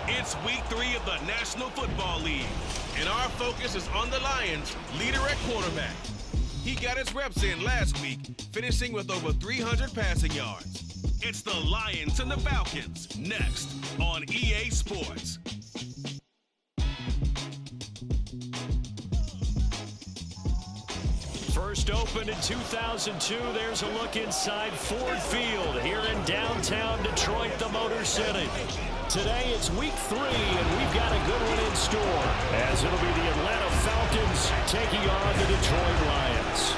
It's week 3 of the National Football League, and our focus is on the Lions' leader at quarterback. He got his reps in last week, finishing with over 300 passing yards. It's the Lions and the Falcons, next on EA Sports. First opened in 2002, there's a look inside Ford Field here in downtown Detroit, the Motor City. Today it's week 3, and we've got a good one in store, as it'll be the Atlanta Falcons taking on the Detroit Lions.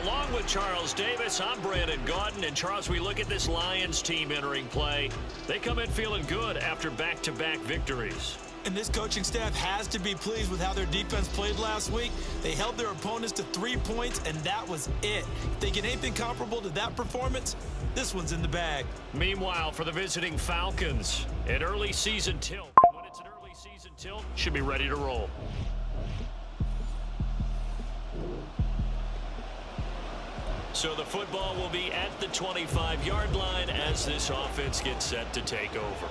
Along with Charles Davis, I'm Brandon Gaudin, and Charles, we look at this Lions team entering play. They come in feeling good after back-to-back victories. And this coaching staff has to be pleased with how their defense played last week. They held their opponents to 3 points, and that was it. If they get anything comparable to that performance, this one's in the bag. Meanwhile, for the visiting Falcons, an early season tilt. When it's an early season tilt, should be ready to roll. So the football will be at the 25-yard line as this offense gets set to take over.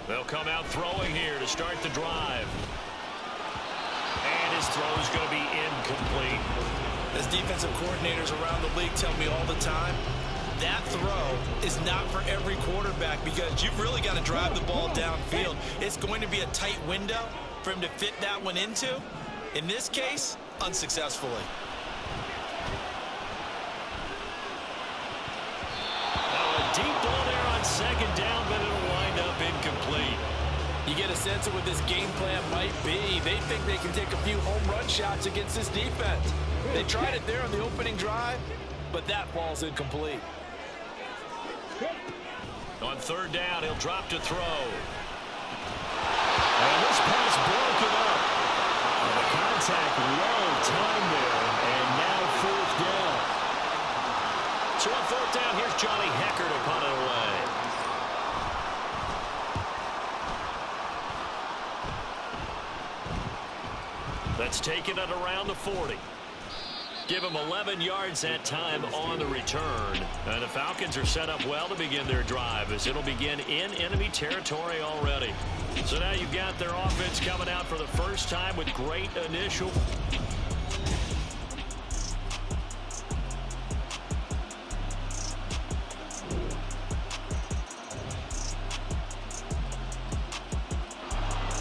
They'll come out throwing here to start the drive. And his throw is going to be incomplete. As defensive coordinators around the league tell me all the time, that throw is not for every quarterback because you've really got to drive the ball downfield. It's going to be a tight window for him to fit that one into. In this case, unsuccessfully. Now a deep ball there on second down, but it'll wind up incomplete. You get a sense of what this game plan might be. They think they can take a few home run shots against this defense. They tried it there on the opening drive, but that ball's incomplete. On third down, he'll drop to throw. And this pass broken up. And the contact well timed there, and now fourth down. So on fourth down, here's Johnny Hecker to punt it away. That's taken it around the 40. Give them 11 yards that time on the return. And the Falcons are set up well to begin their drive as it'll begin in enemy territory already. So now you've got their offense coming out for the first time with great initial.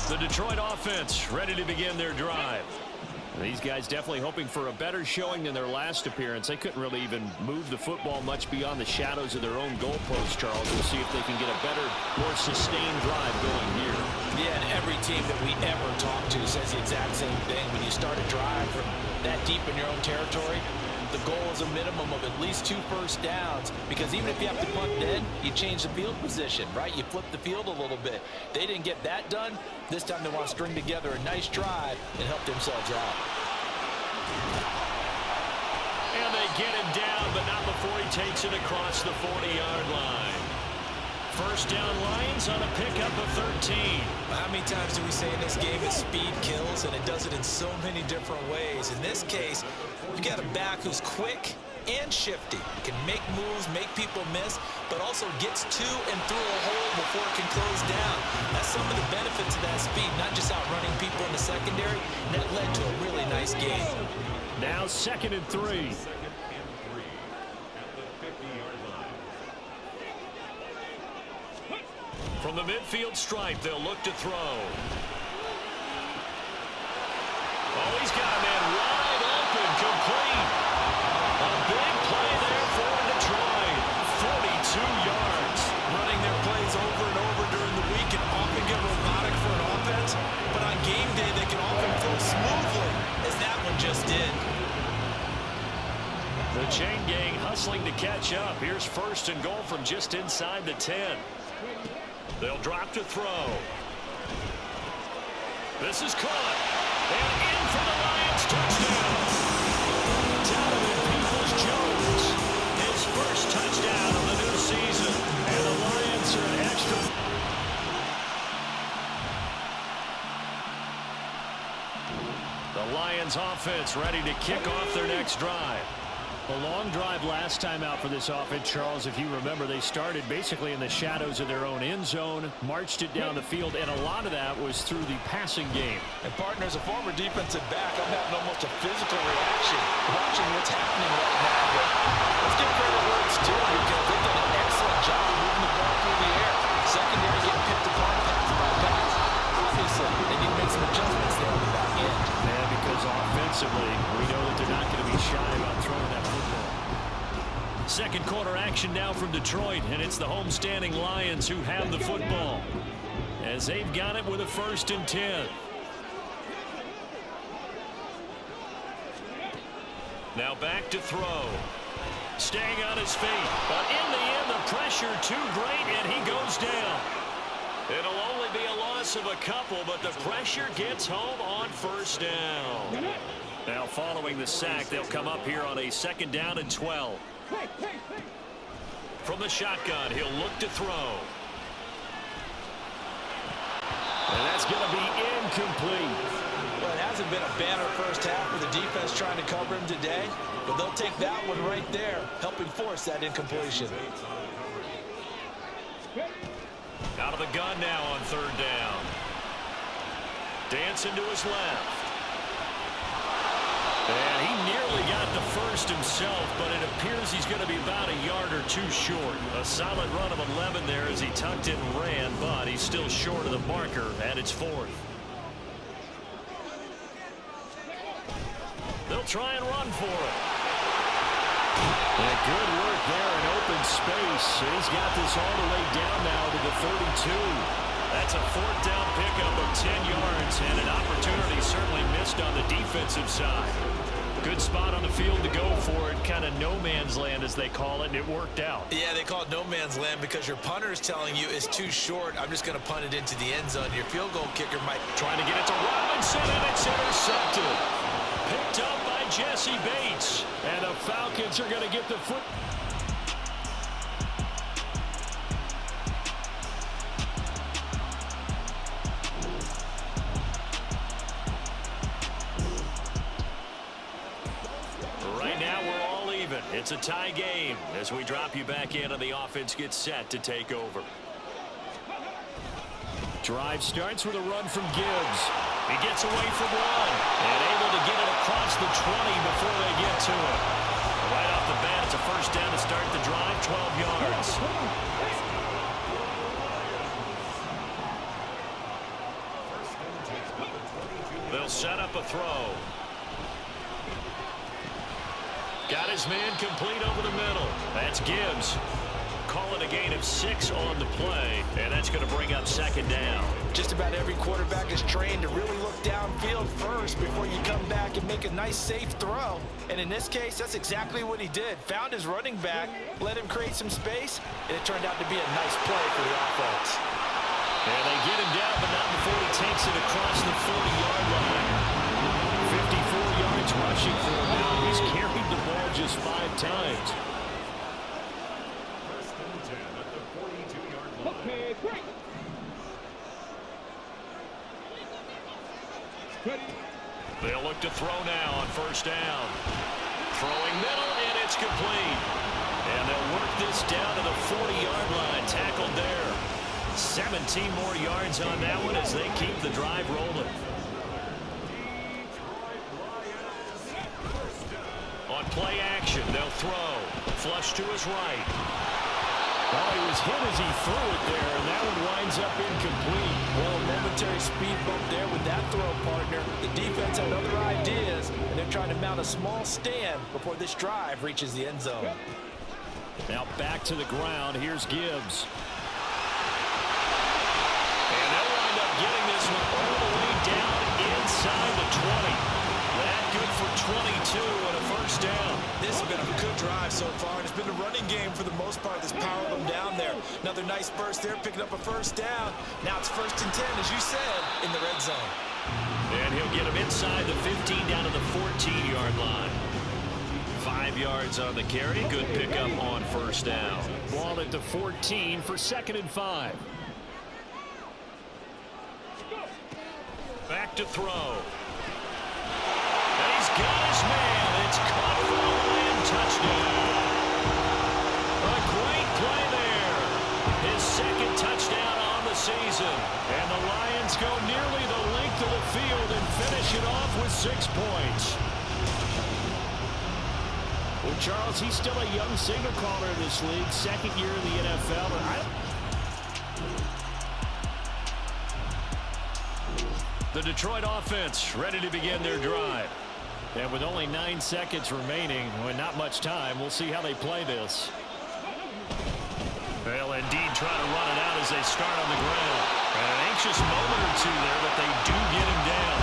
The Detroit offense ready to begin their drive. These guys definitely hoping for a better showing than their last appearance. They couldn't really even move the football much beyond the shadows of their own goalposts, Charles. We'll see if they can get a better, more sustained drive going here. Yeah, and every team that we ever talk to says the exact same thing. When you start a drive from that deep in your own territory, the goal is a minimum of at least 2 first downs, because even if you have to punt then, you change the field position, right? You flip the field a little bit. They didn't get that done. This time they want to string together a nice drive and help themselves out. And they get him down, but not before he takes it across the 40-yard line. First down Lions on a pickup of 13. How many times do we say in this game that speed kills, and it does it in so many different ways? In this case, we've got a back who's quick and shifty. Can make moves, make people miss, but also gets to and through a hole before it can close down. That's some of the benefits of that speed, not just outrunning people in the secondary. That led to a really nice game. Now 2nd and 3. From the midfield stripe, they'll look to throw. Oh, he's got a man wide open, complete. A big play there for Detroit. 42 yards. Running their plays over and over during the week can often get robotic for an offense, but on game day they can often flow smoothly, as that one just did. The chain gang hustling to catch up. Here's 1st and goal from just inside the 10. They'll drop to throw. This is caught. And in for the Lions touchdown. Donovan Peoples-Jones. His first touchdown of the new season. Falcons offense ready to kick off their next drive. A long drive last time out for this offense, Charles. If you remember, they started basically in the shadows of their own end zone, marched it down the field, and a lot of that was through the passing game. And partner, as a former defensive back, I'm having almost a physical reaction watching what's happening right now. But let's give credit where it's due, because they've done an excellent job of moving the ball through the air. Secondary getting picked apart pass by pass. Obviously, they need to make some adjustments there on the back end. Yeah, because offensively, we know that they're not going to be shy about throwing that football. Second quarter action now from Detroit, and it's the homestanding Lions who have the football as they've got it with a 1st and 10. Now back to throw. Staying on his feet, but in the end, the pressure too great, and he goes down. It'll only be a loss of a couple, but the pressure gets home on 1st down. Now following the sack, they'll come up here on a 2nd down and 12. From the shotgun, he'll look to throw. And that's going to be incomplete. Well, it hasn't been a banner first half with the defense trying to cover him today, but they'll take that one right there, helping force that incompletion. Out of the gun now on 3rd down. Dancing to his left. And he nearly got the first himself, but it appears he's going to be about a yard or two short. A solid run of 11 there as he tucked it and ran, but he's still short of the marker, and it's 4th. They'll try and run for it. And good work there in open space. And he's got this all the way down now to the 32. That's a 4th down pickup of 10 yards, and an opportunity certainly missed on the defensive side. Good spot on the field to go for it, kind of no man's land as they call it, and it worked out. Yeah, they call it no man's land because your punter is telling you it's too short. I'm just going to punt it into the end zone. Your field goal kicker might... Trying to get it to Robinson, and it's intercepted. Picked up by Jesse Bates. And the Falcons are going to get the foot... It's a tie game as we drop you back in and the offense gets set to take over. Drive starts with a run from Gibbs. He gets away from one and able to get it across the 20 before they get to it. Right off the bat, it's a 1st down to start the drive, 12 yards. They'll set up a throw. Got his man complete over the middle. That's Gibbs. Call it a gain of 6 on the play, and that's going to bring up 2nd down. Just about every quarterback is trained to really look downfield first before you come back and make a nice, safe throw. And in this case, that's exactly what he did. Found his running back, let him create some space, and it turned out to be a nice play for the offense. And they get him down, but not before he takes it across the 40-yard line. 54 yards rushing for him now. He's carried the ball just 5 times. They'll look to throw now on 1st down. Throwing middle, and it's complete. And they'll work this down to the 40-yard line. Tackled there. 17 more yards on that one as they keep the drive rolling. On play action, they'll throw. Flush to his right. Oh, he was hit as he threw it there, and that one winds up incomplete. Well, a momentary speed bump there with that throw, partner. The defense had other ideas, and they're trying to mount a small stand before this drive reaches the end zone. Now back to the ground. Here's Gibbs. And they'll wind up getting this one all the way down inside the 20. That good for 22 and a 1st down. This has been a good drive so far, and it's been a running game for the most part that's powered them down there. Another nice burst there, picking up a 1st down. Now it's 1st and 10, as you said, in the red zone. And he'll get him inside the 15 down to the 14-yard line. 5 yards on the carry. Good pickup on 1st down. Ball at the 14 for 2nd and 5. Back to throw. go nearly the length of the field and finish it off with 6 points. Well, Charles, he's still a young signal caller in this league, second year in the NFL. The Detroit offense ready to begin their drive. And with only 9 seconds remaining, well, not much time, we'll see how they play this. They'll indeed try to run it out as they start on the ground. And an anxious moment or two there, but they do get him down.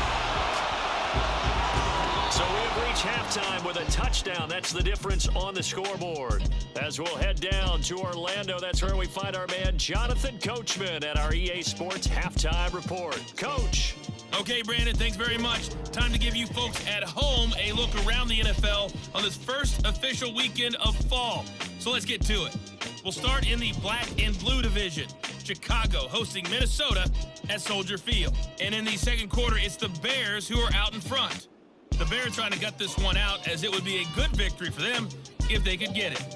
So we have reached halftime with a touchdown. That's the difference on the scoreboard. As we'll head down to Orlando, that's where we find our man Jonathan Coachman at our EA Sports Halftime Report. Coach. Okay, Brandon, thanks very much. Time to give you folks at home a look around the NFL on this first official weekend of fall. So let's get to it. We'll start in the black and blue division. Chicago hosting Minnesota at Soldier Field. And in the second quarter, it's the Bears who are out in front. The Bears trying to gut this one out, as it would be a good victory for them if they could get it.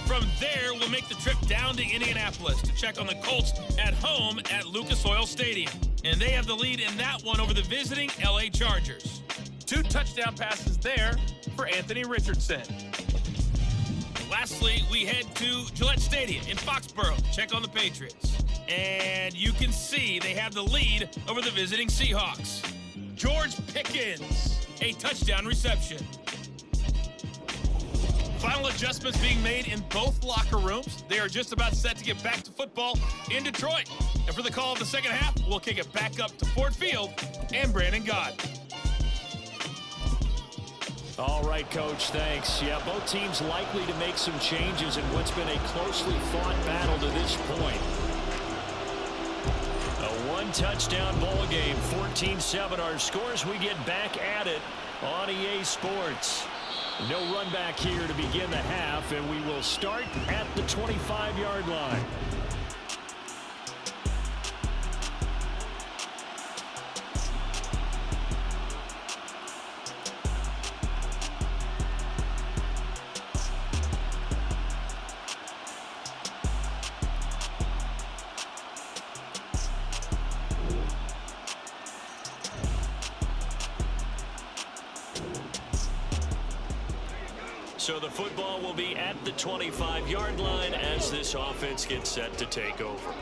From there, we'll make the trip down to Indianapolis to check on the Colts at home at Lucas Oil Stadium. And they have the lead in that one over the visiting LA Chargers. 2 touchdown passes there for Anthony Richardson. Lastly, we head to Gillette Stadium in Foxborough to check on the Patriots. And you can see they have the lead over the visiting Seahawks. George Pickens, a touchdown reception. Final adjustments being made in both locker rooms. They are just about set to get back to football in Detroit. And for the call of the second half, we'll kick it back up to Ford Field and Brandon Gott. All right, Coach, thanks. Yeah, both teams likely to make some changes in what's been a closely fought battle to this point. A one-touchdown ball game, 14-7 our scores. We get back at it on EA Sports. No run back here to begin the half, and we will start at the 25-yard line. So the football will be at the 25-yard line as this offense gets set to take over.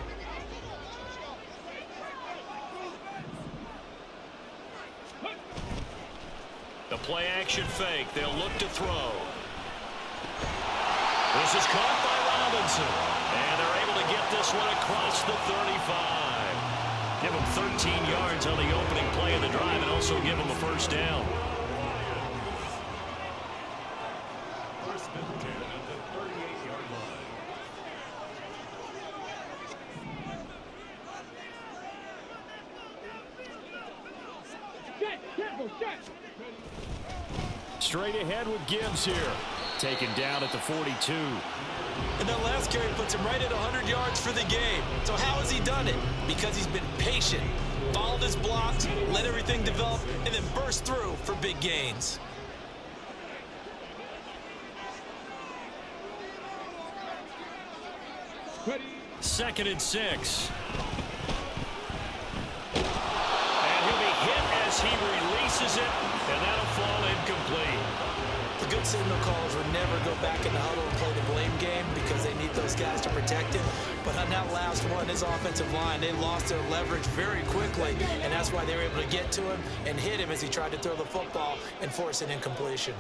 The play action fake. They'll look to throw. This is caught by Robinson. And they're able to get this one across the 35. Give them 13 yards on the opening play of the drive and also give them a first down. Straight ahead with Gibbs here. Taken down at the 42. And that last carry puts him right at 100 yards for the game. So how has he done it? Because he's been patient, followed his blocks, let everything develop, and then burst through for big gains. Second and 6. And he'll be hit as he releases it, and that'll fall incomplete. The good signal callers would never go back in the huddle and play the blame game because they need those guys to protect him. But on that last one, his offensive line, they lost their leverage very quickly, and that's why they were able to get to him and hit him as he tried to throw the football and force an incompletion.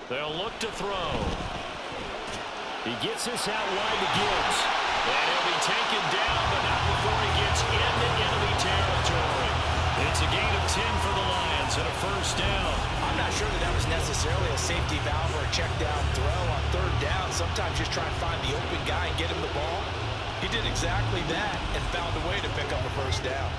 They'll look to throw. He gets this out wide to Gibbs. And he'll be taken down, but not before he gets into enemy territory. It's a gain of 10 for the Lions and a first down. I'm not sure that was necessarily a safety valve or a check down throw on third down. Sometimes just try and find the open guy and get him the ball. He did exactly that and found a way to pick up a first down.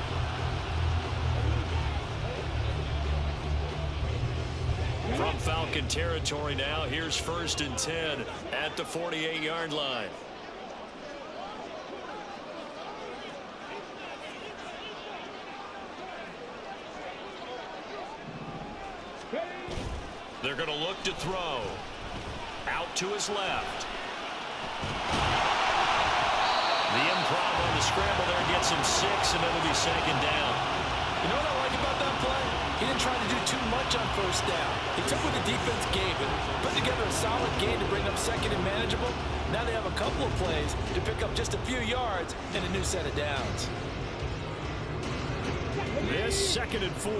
From Falcon territory now, here's first and 10 at the 48-yard line. They're going to look to throw. Out to his left. The improv on the scramble there gets him 6, and it'll be second down. You know what I like about that play? He didn't try to do too much on first down. He took what the defense gave him, put together a solid game to bring up second and manageable. Now they have a couple of plays to pick up just a few yards and a new set of downs. This 2nd and 4.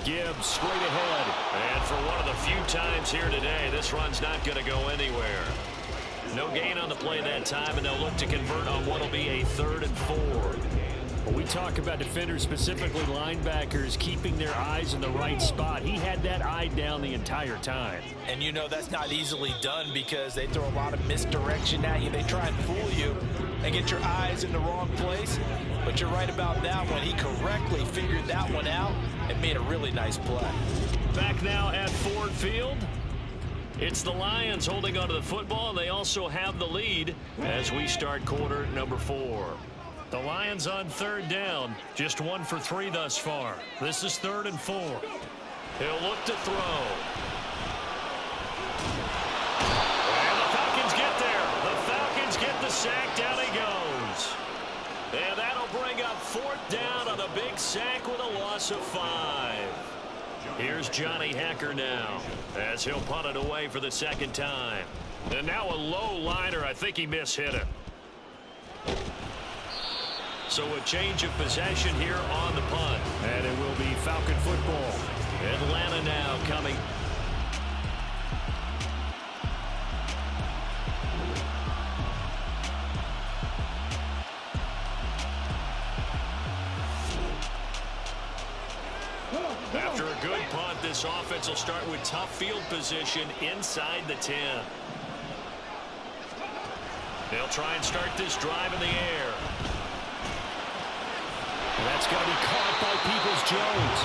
Gibbs straight ahead. And for one of the few times here today, this run's not going to go anywhere. No gain on the play that time, and they'll look to convert on what will be a 3rd and 4. When we talk about defenders, specifically linebackers, keeping their eyes in the right spot, he had that eye down the entire time. And you know that's not easily done because they throw a lot of misdirection at you. They try and fool you and get your eyes in the wrong place. But you're right about that one. He correctly figured that one out and made a really nice play. Back now at Ford Field. It's the Lions holding onto the football. They also have the lead as we start quarter number 4. The Lions on 3rd down. Just 1 for 3 thus far. This is 3rd and 4. He'll look to throw. And the Falcons get there. The Falcons get the sack. Down he goes. And that'll bring up 4th down on a big sack with a loss of 5. Here's Johnny Hacker now as he'll punt it away for the 2nd time. And now a low liner. I think he mishit it. So a change of possession here on the punt. And it will be Falcon football. Atlanta now coming. After a good punt, this offense will start with tough field position inside the 10. They'll try and start this drive in the air. And that's going to be caught by Peoples-Jones.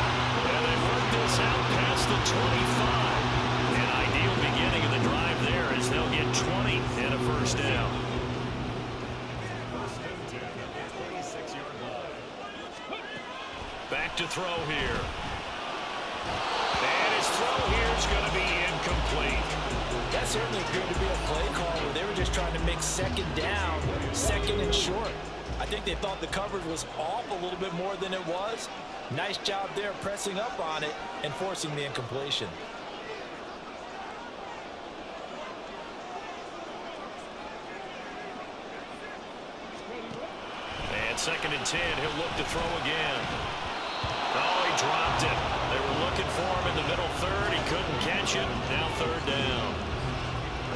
And they work this out past the 25. An ideal beginning of the drive there as they'll get 20 and a 1st down. Back to throw here. And his throw here is going to be incomplete. That certainly appeared to be a play call where they were just trying to make 2nd down, 2nd and short. I think they thought the coverage was off a little bit more than it was. Nice job there pressing up on it and forcing the incompletion. And 2nd and 10, he'll look to throw again. Oh, he dropped it. They were looking for him in the middle 3rd. He couldn't catch it. Now 3rd down.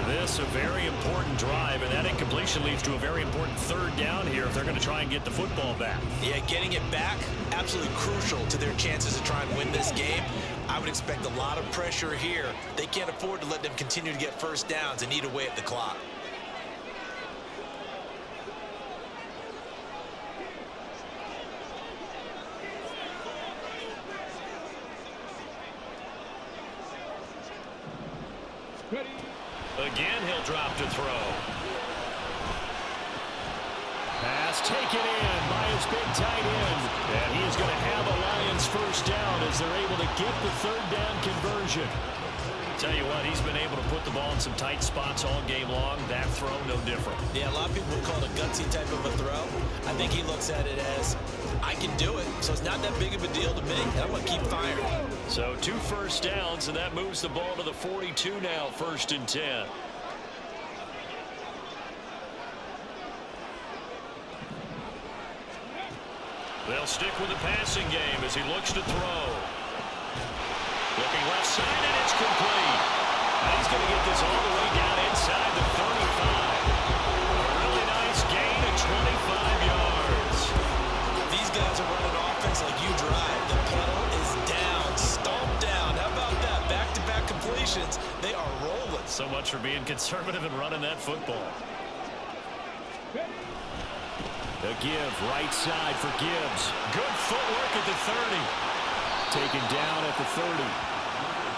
This a very important drive, and that incompletion leads to a very important 3rd down here if they're going to try and get the football back. Yeah, getting it back, absolutely crucial to their chances to try and win this game. I would expect a lot of pressure here. They can't afford to let them continue to get 1st downs and eat away at the clock. Again, he'll drop to throw. Pass taken in by his big tight end. And he is going to have a Lions 1st down as they're able to get the 3rd down conversion. Tell you what, he's been able to put the ball in some tight spots all game long. That throw, no different. Yeah, a lot of people would call it a gutsy type of a throw. I think he looks at it as, I can do it, so it's not that big of a deal to me. I'm going to keep firing. So 2 1st downs, and that moves the ball to the 42 now, 1st and 10. They'll stick with the passing game as he looks to throw. Looking left side, and it's complete. And he's going to get this all the way down inside the 35. A really nice gain of 25 yards. These guys are running offense like you drive. The pedal is down, stomped down. How about that? Back-to-back completions. They are rolling. So much for being conservative and running that football. The give, right side for Gibbs. Good footwork at the 30. Taken down at the 30.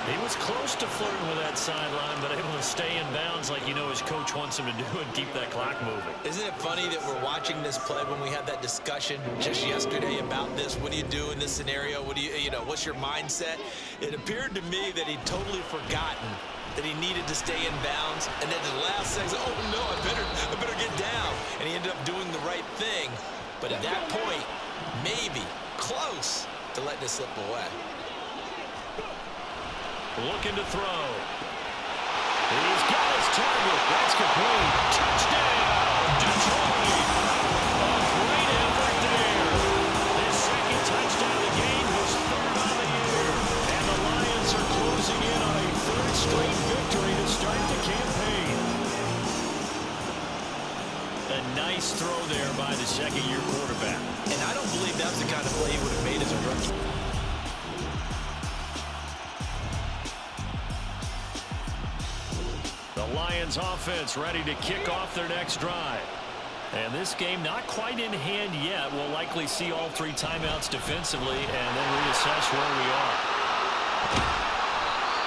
He was close to flirting with that sideline, but able to stay in bounds like his coach wants him to do and keep that clock moving. Isn't it funny that we're watching this play when we had that discussion just yesterday about this? What do you do in this scenario? What do what's your mindset? It appeared to me that he'd totally forgotten that he needed to stay in bounds, and then the last second, oh no, I better get down. And he ended up doing the right thing. But at that point, maybe close to letting it slip away. Looking to throw. He's got his target. That's complete. Touchdown, Detroit. A great effort there. His second touchdown of the game, his third on the year. And the Lions are closing in on a third straight victory to start the campaign. A nice throw there by the second-year quarterback. And I don't believe that's the kind of play he would have made as a rookie. The Lions offense ready to kick off their next drive. And this game not quite in hand yet. We'll likely see all three timeouts defensively and then reassess where we are.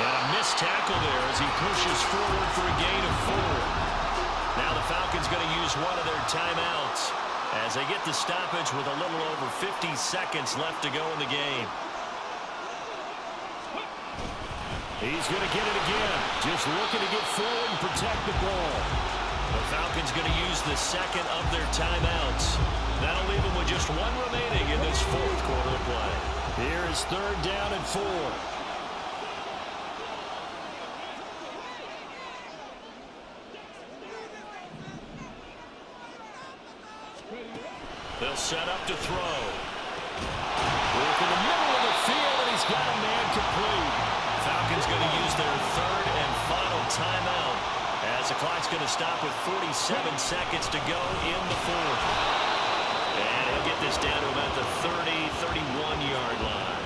And a missed tackle there as he pushes forward for a gain of 4. Now the Falcons going to use one of their timeouts as they get the stoppage with a little over 50 seconds left to go in the game. He's going to get it again. Just looking to get forward and protect the ball. The Falcons going to use the second of their timeouts. That'll leave them with just one remaining in this fourth quarter of play. Here is third down and 4. They'll set up to throw. Work in the middle of the field, and he's got a man complete. Falcons going to use their third and final timeout as the clock's going to stop with 47 seconds to go in the fourth. And he'll get this down to about the 31-yard line.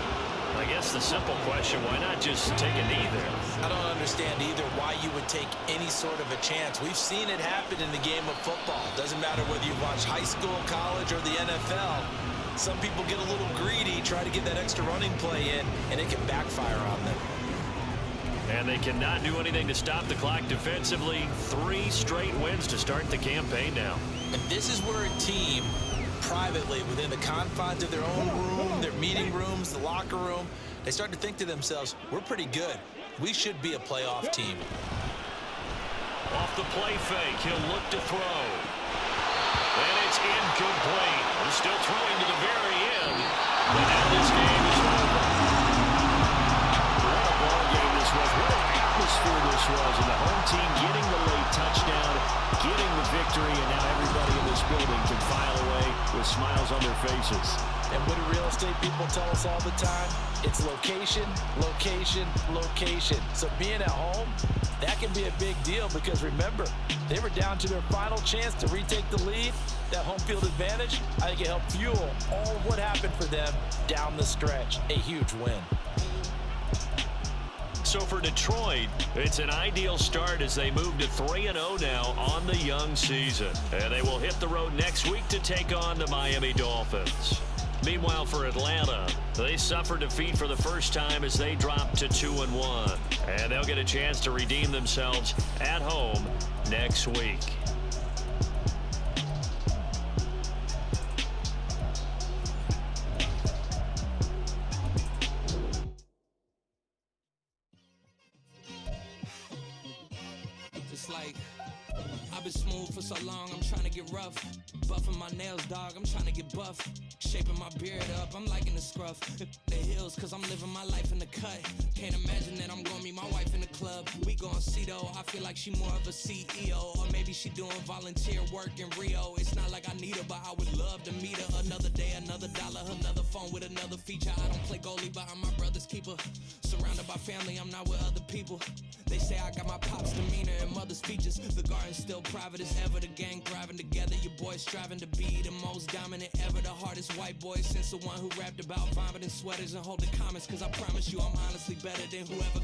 I guess the simple question, why not just take a knee there? I don't understand either why you would take any sort of a chance. We've seen it happen in the game of football. Doesn't matter whether you watch high school, college, or the NFL. Some people get a little greedy, try to get that extra running play in, and it can backfire on them. And they cannot do anything to stop the clock defensively. 3 straight wins to start the campaign now. And this is where a team, privately, within the confines of their own room, their meeting rooms, the locker room, they start to think to themselves, we're pretty good. We should be a playoff team. Off the play fake, he'll look to throw. And it's incomplete. He's still throwing to the very end. But now this game is over. What a ball game this was. What an atmosphere this was. And the home team getting the late touchdown, getting the victory, and now everybody in this building can file away with smiles on their faces. And what do real estate people tell us all the time? It's location, location, location. So being at home, that can be a big deal because remember, they were down to their final chance to retake the lead. That home field advantage, I think it helped fuel all of what happened for them down the stretch. A huge win. So for Detroit, it's an ideal start as they move to 3-0 now on the young season. And they will hit the road next week to take on the Miami Dolphins. Meanwhile, for Atlanta, they suffered defeat for the first time as they dropped to 2-1. And they'll get a chance to redeem themselves at home next week. It's like I've been smooth for so long, I'm trying to get rough. Buffing my nails, dog, I'm trying to get buff. Shaping my beard up, I'm liking the scruff. The hills, cause I'm living my life in the cut. Can't imagine that I'm gonna meet my wife in the club. We gon' see though, I feel like she more of a CEO. Or maybe she doing volunteer work in Rio. It's not like I need her, but I would love to meet her. Another day, another dollar, another phone with another feature. I don't play goalie, but I'm my brother's keeper. Surrounded by family, I'm not with other people. They say I got my pop's demeanor and mother's features. The garden's still private as ever, the gang thriving together. Your boys striving to be the most dominant ever. The hardest white boy since the one who rapped about vomiting sweaters and holding comments. Cause I promise you I'm honestly better than whoever